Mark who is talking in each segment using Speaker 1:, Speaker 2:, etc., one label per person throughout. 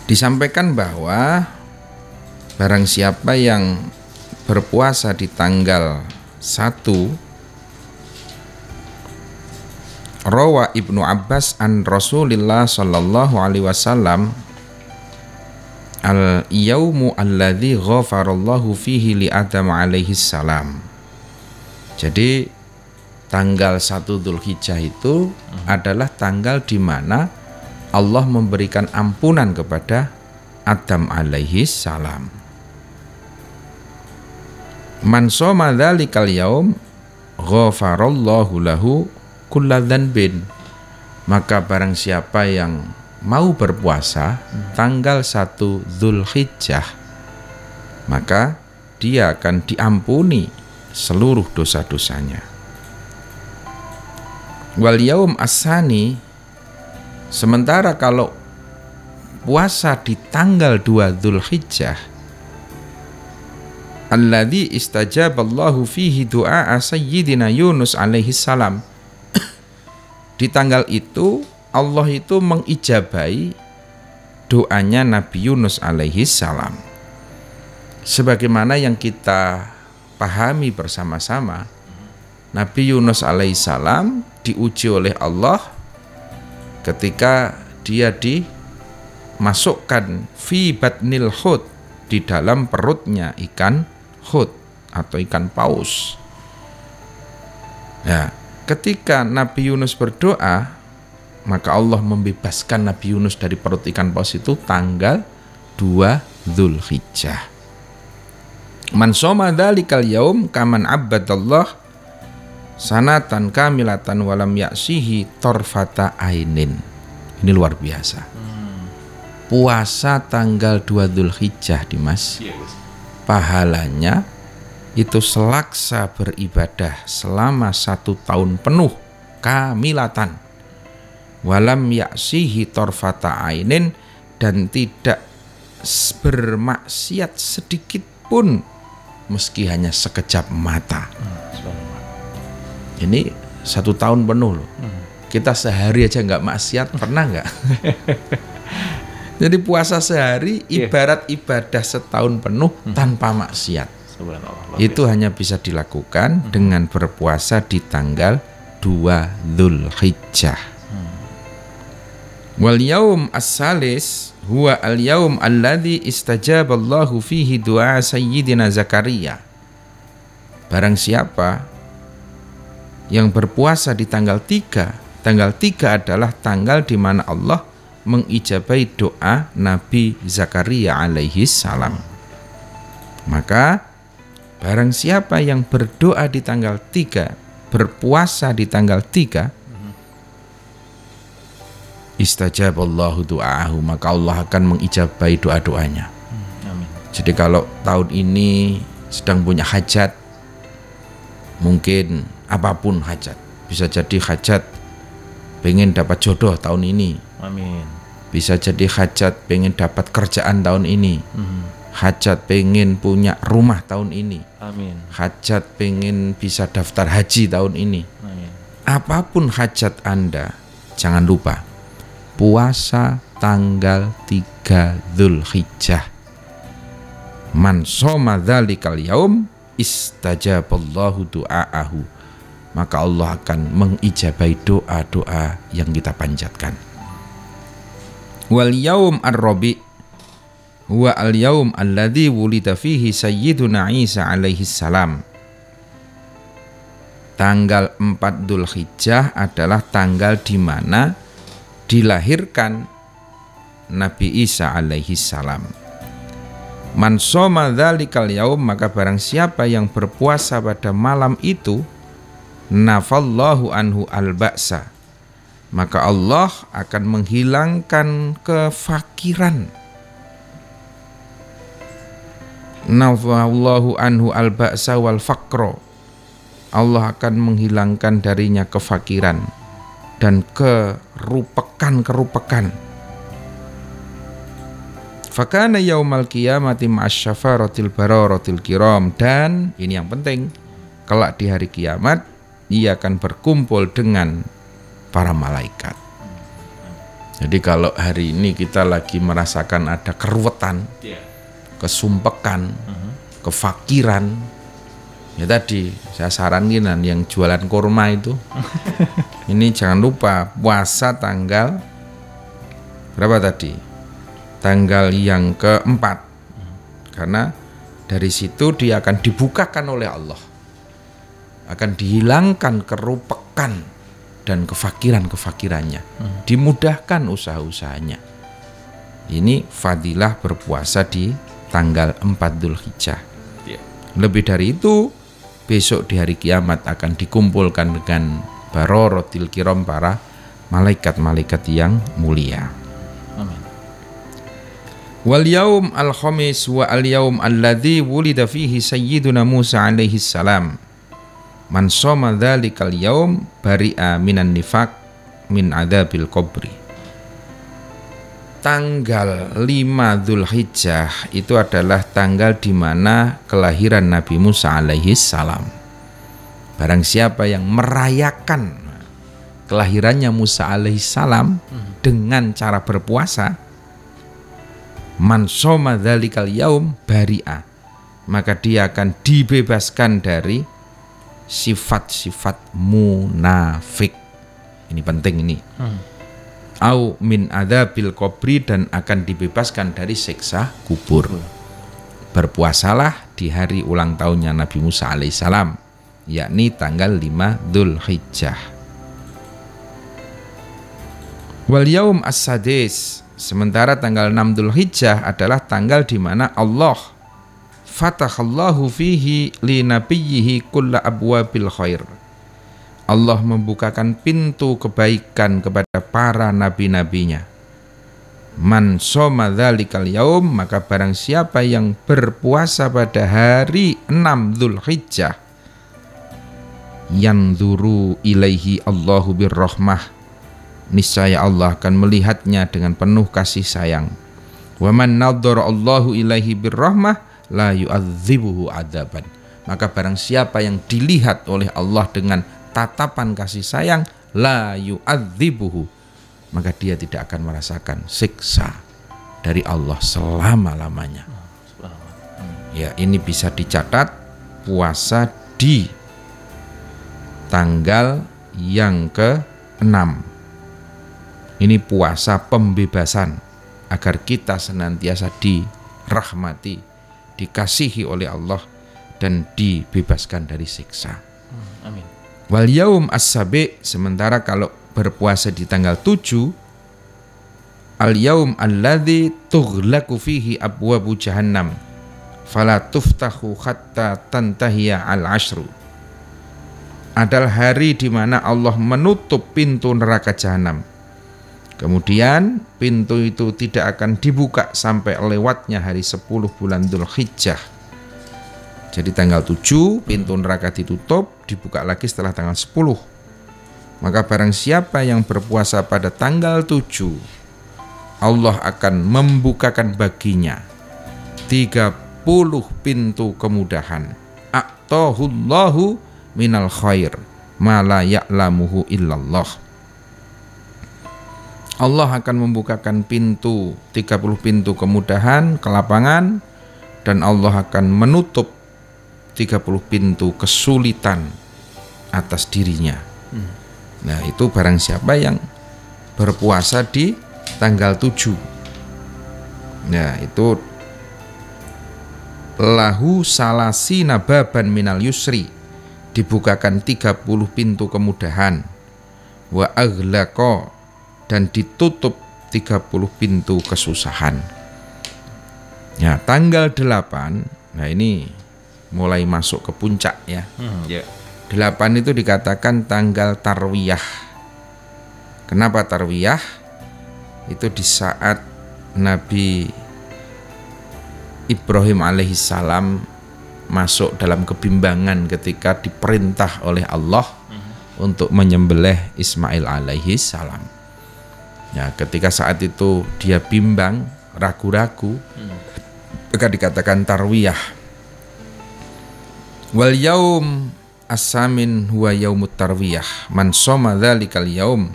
Speaker 1: Disampaikan bahwa barang siapa yang berpuasa di tanggal 1, rawa Ibnu Abbas an Rasulillah sallallahu alaihi wasallam al-yaumu alladzi ghafarallahu fihi li Adam alaihi salam. Jadi tanggal 1 Dzulhijjah itu adalah tanggal di mana Allah memberikan ampunan kepada Adam alaihi salam. Man shoma dzalikal yaum ghafarallahu lahu kulla dzanbin. Maka barang siapa yang mau berpuasa tanggal 1 Dzulhijjah, maka dia akan diampuni seluruh dosa-dosanya. Wal yaum as-sani, sementara kalau puasa di tanggal 2 Dzulhijjah, alladzi istajaballahu fihi du'a sayyidina Yunus alaihi salam, di tanggal itu Allah itu mengijabahi doanya Nabi Yunus alaihi salam. Sebagaimana yang kita pahami bersama-sama, Nabi Yunus alaihi salam diuji oleh Allah ketika dia dimasukkan fi batnil hut, di dalam perutnya ikan hut atau ikan paus. Nah, ketika Nabi Yunus berdoa, maka Allah membebaskan Nabi Yunus dari perut ikan paus itu tanggal 2 Dzulhijjah. Man shoma dzalikal yaum kaman abadallah sanatan kamilatan walam ya'sihi torfata ainin. Ini luar biasa. Puasa tanggal 2 Dzulhijjah, Dimas, pahalanya itu selaksa beribadah selama 1 tahun penuh kamilatan, walam ya'sihi torfata ainin, dan tidak bermaksiat sedikit pun meski hanya sekejap mata. Ini 1 tahun penuh loh. Kita sehari aja nggak maksiat, pernah nggak? Jadi puasa sehari ibarat ibadah setahun penuh tanpa maksiat. Itu hanya bisa dilakukan dengan berpuasa di tanggal 2 Dzulhijjah. Wal yaum as-salis huwa al-yaum alladzi istajaballahu fihi du'a sayyidina Zakaria. Barang siapa yang berpuasa di tanggal 3, tanggal 3 adalah tanggal di mana Allah mengijabahi doa Nabi Zakaria alaihi salam. Maka barang siapa yang berdoa di tanggal 3, berpuasa di tanggal 3, istajaballahu du'aahu, maka Allah akan mengijabahi doa-doanya.
Speaker 2: Amin.
Speaker 1: Jadi kalau tahun ini sedang punya hajat, mungkin apapun hajat, bisa jadi hajat pengen dapat jodoh tahun ini,
Speaker 2: Amin.
Speaker 1: bisa jadi hajat pengen dapat kerjaan tahun ini, hajat pengen punya rumah tahun ini,
Speaker 2: Amin.
Speaker 1: hajat pengen bisa daftar haji tahun ini.
Speaker 2: Amin.
Speaker 1: Apapun hajat Anda, jangan lupa puasa tanggal 3 Dzulhijjah. Man shoma dzalikal yaum istajaballahu du'aahu, maka Allah akan mengijabahi doa-doa yang kita panjatkan. Wal yaum ar-rabi' huwa al-yaum alladzi wulida fihi sayyiduna Isa alaihi salam. Tanggal 4 Dzulhijjah adalah tanggal di mana dilahirkan Nabi Isa alaihi salam. Man shoma dzalikal yaum, maka barang siapa yang berpuasa pada malam itu, nafallahu anhu al-ba'sa, maka Allah akan menghilangkan kefakiran. Nafallahu anhu al-ba'sa wal faqra, Allah akan menghilangkan darinya kefakiran dan kerupekan. Fakana yaumal qiyamati ma'asyafaratil bararatil kiram, dan ini yang penting, kelak di hari kiamat ia akan berkumpul dengan para malaikat. Jadi kalau hari ini kita lagi merasakan ada keruwetan, kesumpekan, kefakiran, ya tadi saya sarankan yang jualan kurma itu, ini jangan lupa puasa tanggal berapa tadi? Tanggal yang keempat, karena dari situ dia akan dibukakan oleh Allah, akan dihilangkan kerupekan dan kefakirannya, dimudahkan usaha-usahanya. Ini fadilah berpuasa di tanggal 4 Dzulhijjah. Lebih dari itu, besok di hari kiamat akan dikumpulkan dengan barorotil kiram, para malaikat-malaikat yang mulia.
Speaker 2: Amin.
Speaker 1: Wal yaum al khamis wa al yaum alladzi wulida fihi sayyiduna Musa alaihi salam. Man shoma dzalikal yaum bari'a minan nifaq min adzabil qabri. Tanggal 5 Dzulhijjah itu adalah tanggal di mana kelahiran Nabi Musa alaihi salam. Barang siapa yang merayakan kelahirannya Musa alaihi salam dengan cara berpuasa, man shoma dzalikal yaum bari'a, maka dia akan dibebaskan dari sifat-sifat munafik. Ini penting ini. Au min adzabil qabri, dan akan dibebaskan dari siksa kubur. Berpuasalah di hari ulang tahunnya Nabi Musa alaihissalam, yakni tanggal 5 Dzulhijjah. Wal yaum as-sadis, sementara tanggal 6 Dzulhijjah adalah tanggal di mana Allah fatahallahu fihi li nabiyyihi kulla abwabil khair. Allah membukakan pintu kebaikan kepada para nabi-nabinya. Man shoma dzalikal yaum, maka barang siapa yang berpuasa pada hari 6 Dzulhijjah, yanzuru ilaihi Allahu birrahmah, niscaya Allah akan melihatnya dengan penuh kasih sayang. Wa man nadzara Allahu ilaihi birrahmah la yu'adzibuhu adzaban, maka barang siapa yang dilihat oleh Allah dengan tatapan kasih sayang, la yu'adzibuhu, maka dia tidak akan merasakan siksa dari Allah selama-lamanya. Ya, ini bisa dicatat puasa di tanggal yang ke-6. Ini puasa pembebasan agar kita senantiasa dirahmati, dikasihi oleh Allah, dan dibebaskan dari siksa.
Speaker 2: Amin.
Speaker 1: Wal yaum as-sabi, sementara kalau berpuasa di tanggal 7, al yaum alladzi tughlaqu fihi abwabu jahannam fala tuftahu hatta tantahiya al ashru, adalah hari di mana Allah menutup pintu neraka jahanam. Kemudian pintu itu tidak akan dibuka sampai lewatnya hari 10 bulan Dzulhijjah. Jadi tanggal 7 pintu neraka ditutup, dibuka lagi setelah tanggal 10. Maka barang siapa yang berpuasa pada tanggal 7, Allah akan membukakan baginya 30 pintu kemudahan. A'tahullahu minal khair ma la ya'lamuhu illallah. Allah akan membukakan 30 pintu kemudahan, kelapangan, dan Allah akan menutup 30 pintu kesulitan atas dirinya. Nah, itu barang siapa yang berpuasa di tanggal 7. Nah, itu lahu salasina baban minal yusri, dibukakan 30 pintu kemudahan. Wa aghlaqa, dan ditutup 30 pintu kesusahan. Ya, tanggal 8, nah ini mulai masuk ke puncak ya. 8 itu dikatakan tanggal tarwiyah. Kenapa tarwiyah? Itu di saat Nabi Ibrahim alaihissalam masuk dalam kebimbangan ketika diperintah oleh Allah untuk menyembelih Ismail alaihissalam. Ya, ketika saat itu dia bimbang, ragu-ragu, maka dikatakan tarwiyah. Wal yaum as-samin huwa yaumut tarwiyah. Man shoma dzalikal yaum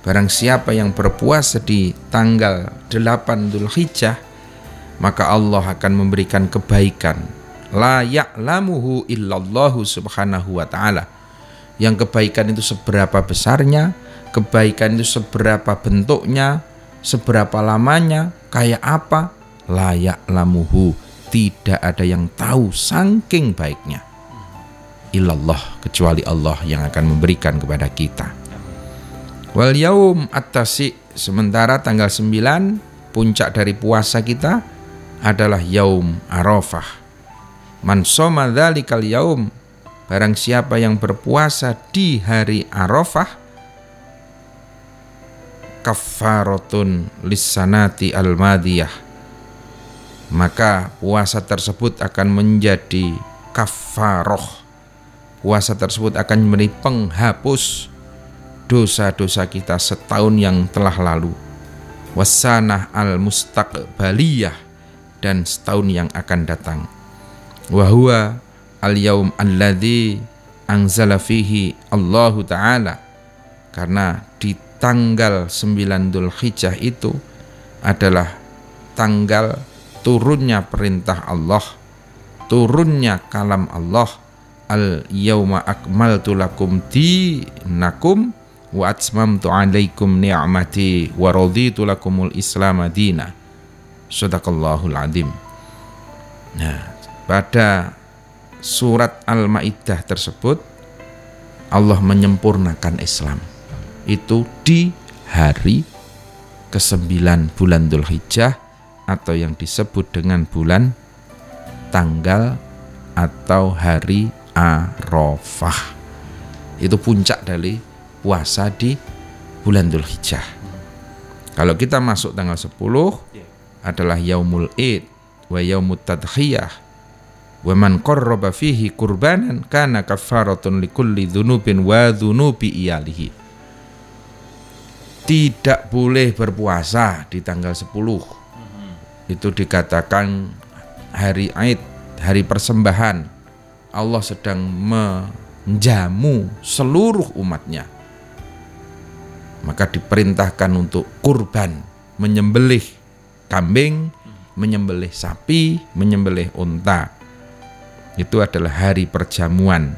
Speaker 1: barang siapa yang berpuasa di tanggal 8 Dzulhijjah, maka Allah akan memberikan kebaikan la ya'lamuhu illallahu subhanahu wa ta'ala. Yang kebaikan itu seberapa besarnya, kebaikan itu seberapa bentuknya, seberapa lamanya, kayak apa, la ya'lamuhu, tidak ada yang tahu saking baiknya, illallah, kecuali Allah yang akan memberikan kepada kita. Wal yaum at-tasi, sementara tanggal 9 puncak dari puasa kita adalah yaum Arafah. Man shoma dzalikal yaum, barang siapa yang berpuasa di hari Arafah, kaffaratun lissanati al-madiyah, maka puasa tersebut akan menjadi kafaroh. Puasa tersebut akan menjadi penghapus dosa-dosa kita setahun yang telah lalu, wasanah al-mustaqbaliyah, dan setahun yang akan datang. Wahuwa al-yaum alladzi anzala fihi Allahu Ta'ala, karena di tanggal 9 Dzulhijjah itu adalah tanggal turunnya perintah Allah, turunnya kalam Allah, al-yauma akmaltu lakum dinakum wa atmamtu alaikum ni'mati wa raditu lakumul islam madina. Shadaqallahul adzim. Nah, pada surat Al-Maidah tersebut Allah menyempurnakan Islam itu di hari ke-9 bulan Dzulhijjah, atau yang disebut dengan bulan tanggal atau hari Arafah. Itu puncak dari puasa di bulan Dzulhijjah. Kalau kita masuk tanggal 10 adalah yaumul id wa yaumut tadhiyah, wa man qarraba fihi qurbanan kana kafaratun likulli dzunubin wa dzunubi iyalihi. Tidak boleh berpuasa di tanggal 10. Itu dikatakan hari Id, hari persembahan. Allah sedang menjamu seluruh umatnya. Maka diperintahkan untuk kurban, menyembelih kambing, menyembelih sapi, menyembelih unta. Itu adalah hari perjamuan.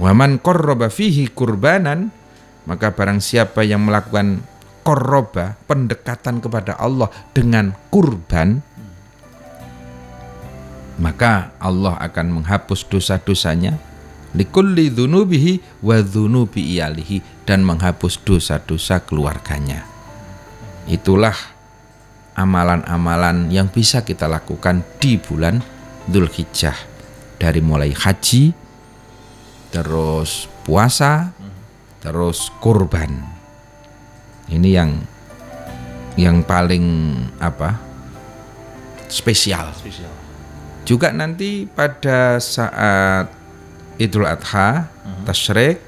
Speaker 1: Waman qarraba fihi kurbanan, maka barang siapa yang melakukan qarraba, pendekatan kepada Allah dengan kurban, maka Allah akan menghapus dosa-dosanya likulli dzunubihi wa dzunubi iyalihi, dan menghapus dosa-dosa keluarganya. Itulah amalan-amalan yang bisa kita lakukan di bulan Dzulhijjah, dari mulai haji, terus puasa, terus kurban. Ini yang paling spesial. Juga nanti pada saat Idul Adha, Tasyrik,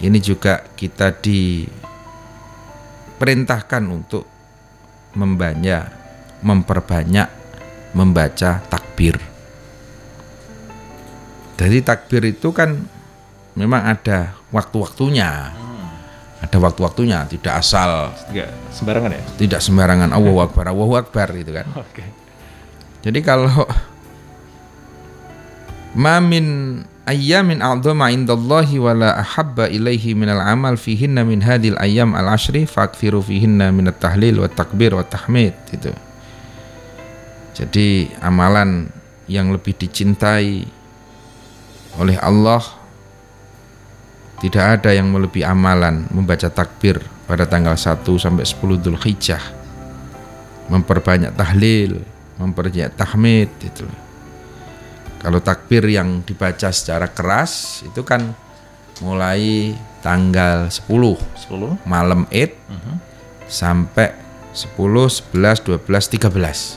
Speaker 1: ini juga kita diperintahkan untuk memperbanyak membaca takbir. Jadi takbir itu kan memang ada waktu-waktunya. Ada waktu-waktunya, tidak asal,
Speaker 2: tidak sembarangan ya?
Speaker 1: Tidak sembarangan, Allahu Akbar gitu kan.
Speaker 2: Oke.
Speaker 1: Jadi kalau ma min ayyamin a'dhama indallahi wa la ahabba ilaihi minal amal fihinna min hadhil ayyam al-ashri fakthiru fihinna minat tahlil wa takbir wa tahmid, gitu. Jadi amalan yang lebih dicintai oleh Allah, tidak ada yang melebihi amalan membaca takbir pada tanggal 1 sampai 10 Dzulhijjah, memperbanyak tahlil, memperbanyak tahmid, itu. Kalau takbir yang dibaca secara keras itu kan mulai tanggal 10 malam Id sampai 10, 11, 12, 13.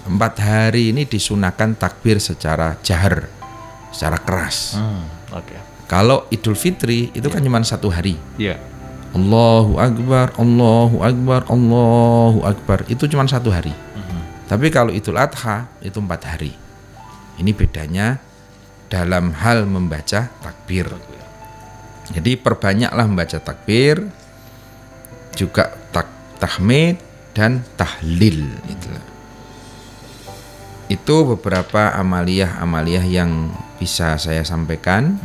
Speaker 1: 4 hari ini disunahkan takbir secara jahar, secara keras. Kalau Idul Fitri itu kan cuma 1 hari. Allahu Akbar, Allahu Akbar, Allahu Akbar, itu cuma 1 hari. Tapi kalau Idul Adha itu 4 hari. Ini bedanya dalam hal membaca takbir. Jadi perbanyaklah membaca takbir. juga tahmid dan tahlil itu beberapa amaliyah yang bisa saya sampaikan.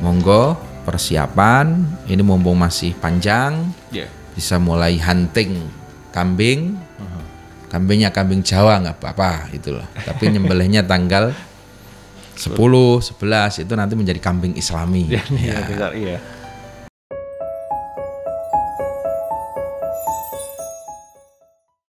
Speaker 1: Monggo persiapan, ini mumpung masih panjang, bisa mulai hunting kambing. Kambingnya kambing Jawa nggak apa-apa itulah. Tapi nyembelihnya tanggal 10, 11 itu nanti menjadi kambing Islami.
Speaker 2: Iya.